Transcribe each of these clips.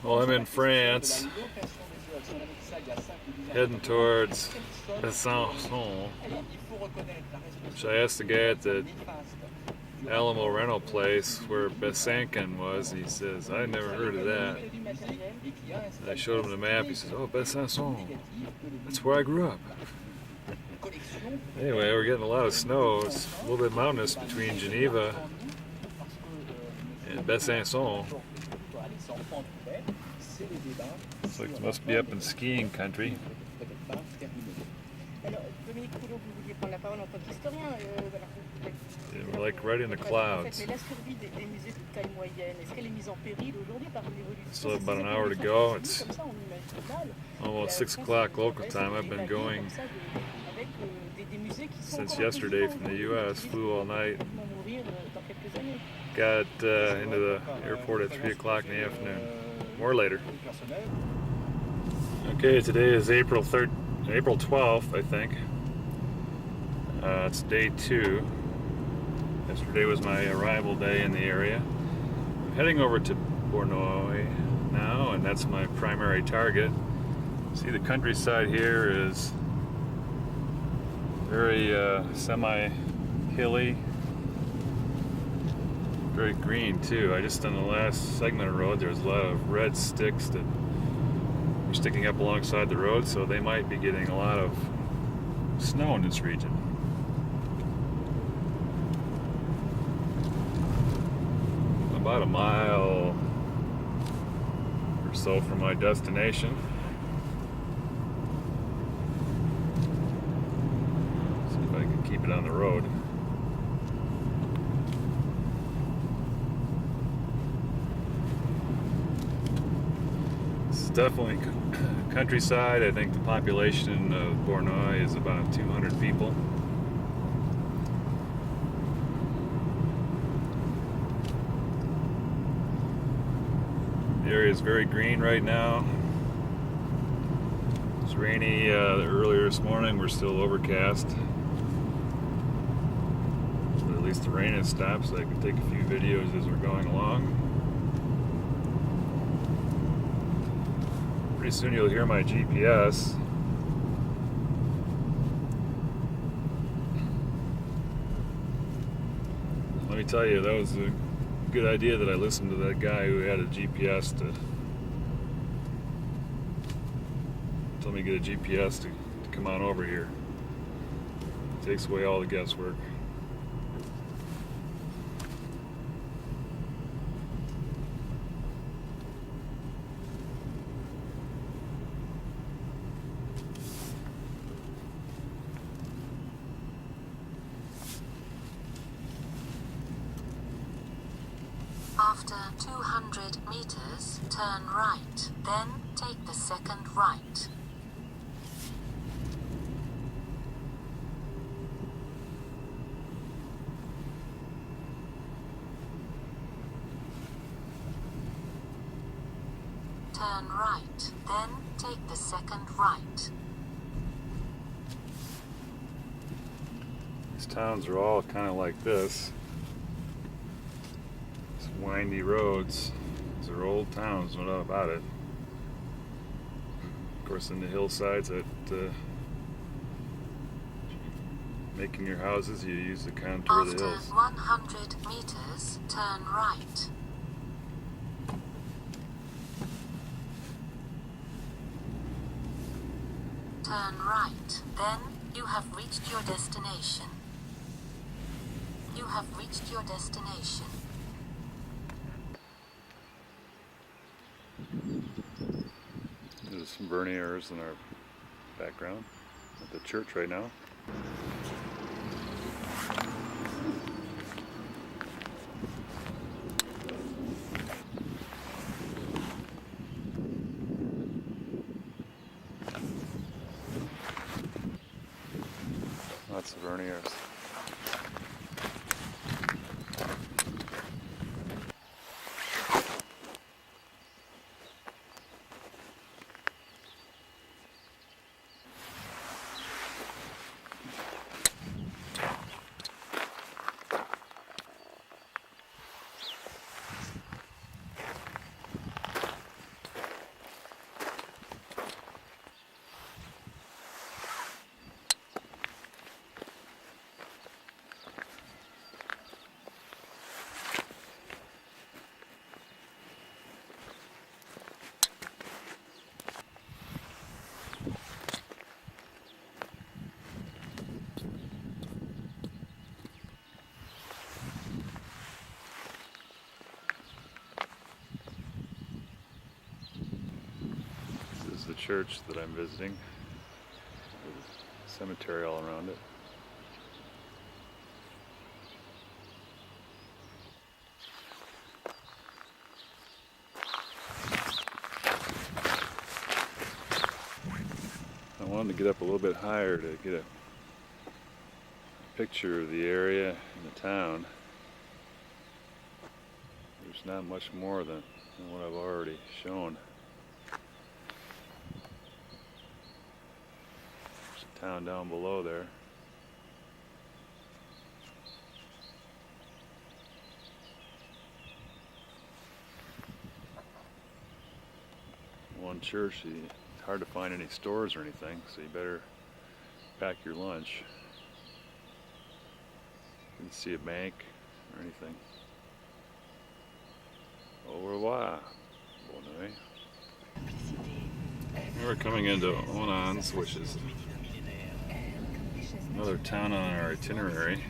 Well, I'm in France, heading towards Besançon, which I asked the guy at the Alamo rental place where Besançon was. He says, I never heard of that. And I showed him the map. He says, oh, Besançon, that's where I grew up. Anyway, we're getting a lot of snow. It's a little bit mountainous between Geneva and Besançon. Looks like it must be up in skiing country. Yeah, we're like right in the clouds. Still have about an hour to go. It's almost 6 o'clock local time. I've been going since yesterday from the U.S. Flew all night. Got into the airport at 3 o'clock in the afternoon. More later. Okay, today is April 12th, I think. It's day 2. Yesterday was my arrival day in the area. I'm heading over to Bournois now, and that's my primary target. See, the countryside here is very semi-hilly, very green too. I just, on the last segment of road, there was a lot of red sticks that were sticking up alongside the road, so they might be getting a lot of snow in this region. About a mile or so from my destination. See if I can keep it on the road. It's definitely countryside. I think the population of Bournois is about 200 people. The area is very green right now. It's rainy earlier this morning. We're still overcast. But at least the rain has stopped, so I can take a few videos as we're going along. Pretty soon you'll hear my GPS. Let me tell you, that was a good idea that I listened to that guy who had a GPS to tell me to get a GPS to come on over here. It takes away all the guesswork. After 200 meters, turn right, then take the second right. Turn right, then take the second right. These towns are all kind of like this. Windy roads. These are old towns, no doubt about it. Of course, in the hillsides, making your houses, you use the contour of the hills. After 100 meters, turn right. Turn right, then you have reached your destination. You have reached your destination. There's some Barbiers in our background at the church right now. Lots of Barbiers. church that I'm visiting. There's a cemetery all around it. I wanted to get up a little bit higher to get a picture of the area and the town. There's not much more than what I've already shown. There's a town down below there. One church, it's hard to find any stores or anything, so you better pack your lunch. Didn't see a bank or anything. Au revoir, Bournois. We're coming into Onans, which is another town on our itinerary.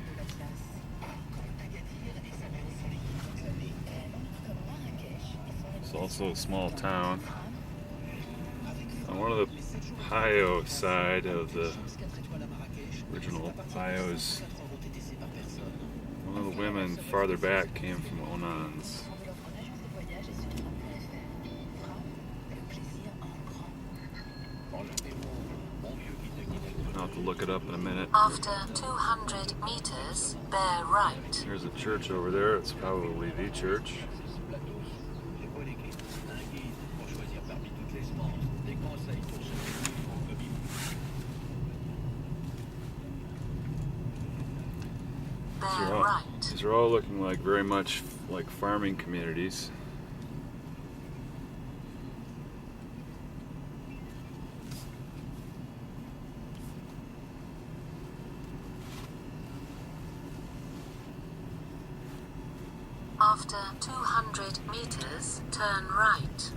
It's also a small town. On one of the Pio side of the original Pios, one of the women farther back came from Onans. I'll have to look it up in a minute. After 200 meters, bear right. There's a church over there. It's probably the church. These are all looking like very much like farming communities. After 200 meters, turn right.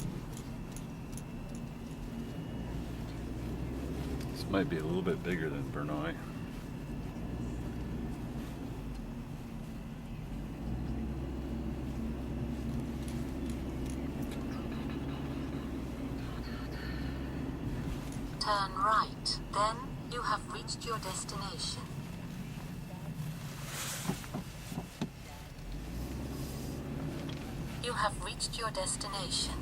This might be a little bit bigger than Bournois. Turn right, then you have reached your destination. You have reached your destination.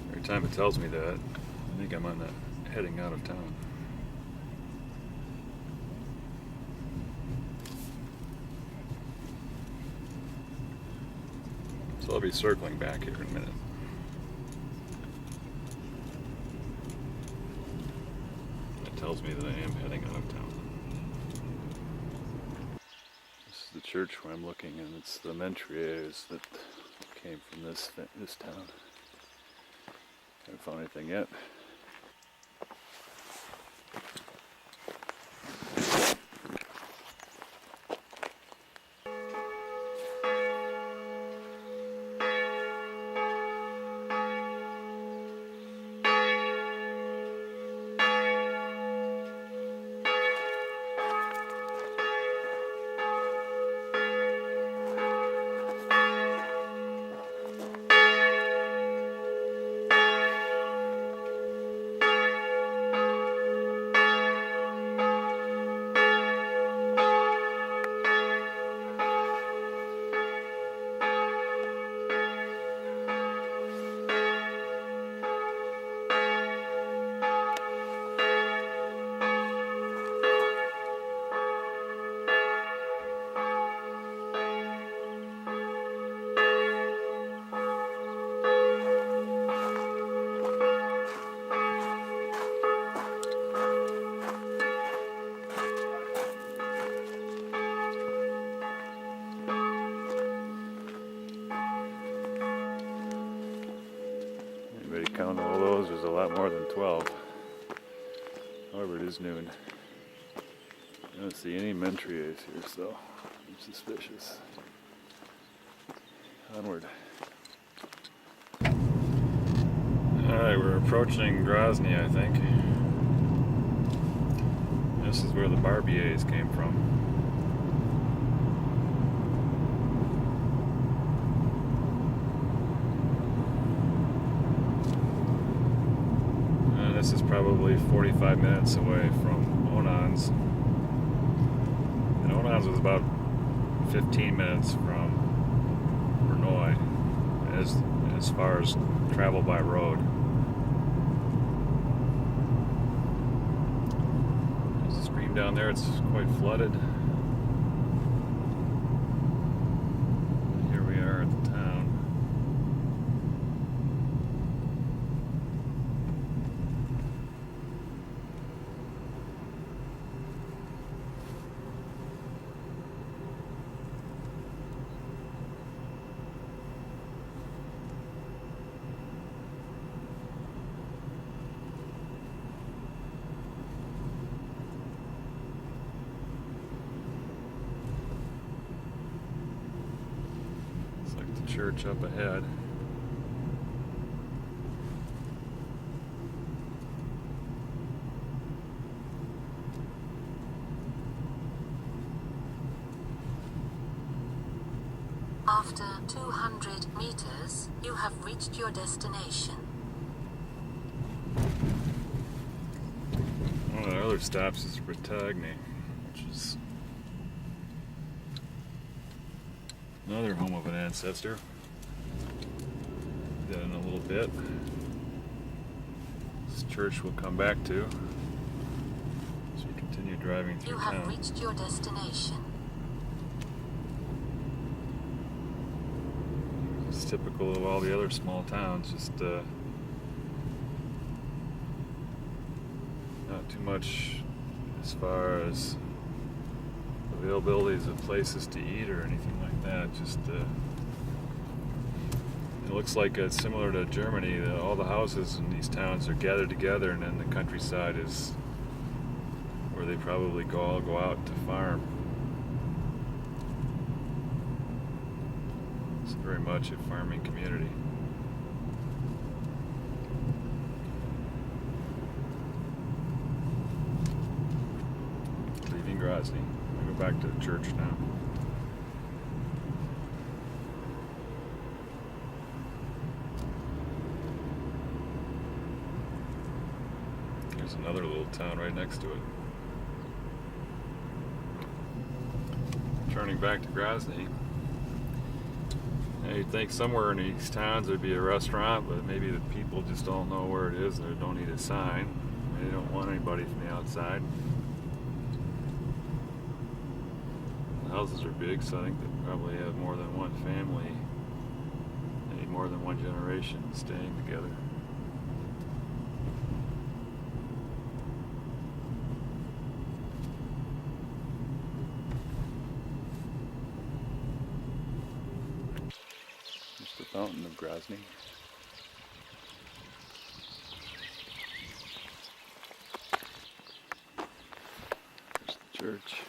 Every time it tells me that, I think I'm on that heading out of town. So I'll be circling back here in a minute. Tells me that I am heading out of town. This is the church where I'm looking, and it's the Mentriers that came from this town. Haven't found anything yet. Count all those, there's a lot more than 12. However, it is noon. I don't see any Mentriers here, so I'm suspicious. Onward. Alright, we're approaching Grosne, I think. This is where the Barbiers came from. this is probably 45 minutes away from Onans. And Onans was about 15 minutes from Bournois as far as travel by road. There's a stream down there, it's quite flooded. Here we are at the town. Church up ahead. After 200 meters, you have reached your destination. One of the other stops is Bretagne, which is another home of an ancestor. Do that in a little bit. This church we'll come back to as we continue driving through town. You have reached your destination. It's typical of all the other small towns, just not too much as far as availabilities of places to eat or anything like that. Just it looks like it's similar to Germany. All the houses in these towns are gathered together, and then the countryside is where they probably all go out to farm. It's very much a farming community. Leaving Grosne. Go back to the church now. There's another little town right next to it. Turning back to Grosne. Now you'd think somewhere in these towns there'd be a restaurant, but maybe the people just don't know where it is. They don't need a sign. They don't want anybody from the outside. Houses are big, so I think they probably have more than one family, maybe more than one generation staying together. There's the fountain of Grosne. There's the church.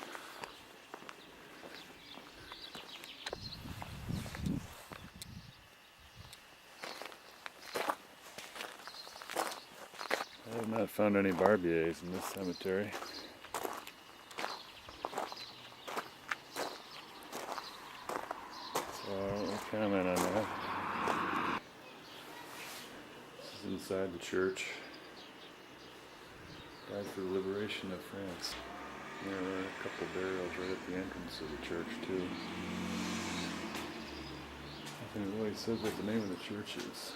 I have not found any Barbiers in this cemetery. So I won't comment on that. This is inside the church. Died for the liberation of France. There are a couple burials right at the entrance of the church too. Nothing really says what the name of the church is.